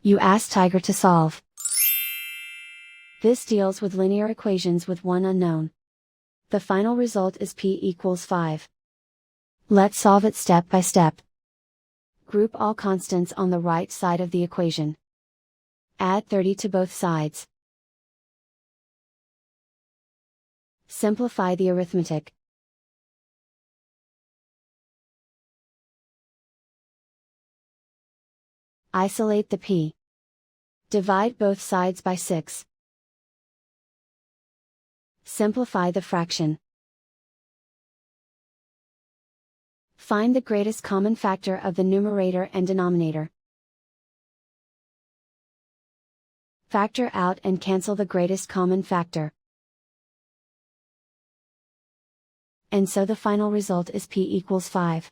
You ask Tiger to solve. This deals with linear equations with one unknown. The final result is p equals 5. Let's solve it step by step. Group all constants on the right side of the equation. Add 30 to both sides. Simplify the arithmetic. Isolate the p. Divide both sides by 6. Simplify the fraction. Find the greatest common factor of the numerator and denominator. Factor out and cancel the greatest common factor. And so the final result is p equals 5.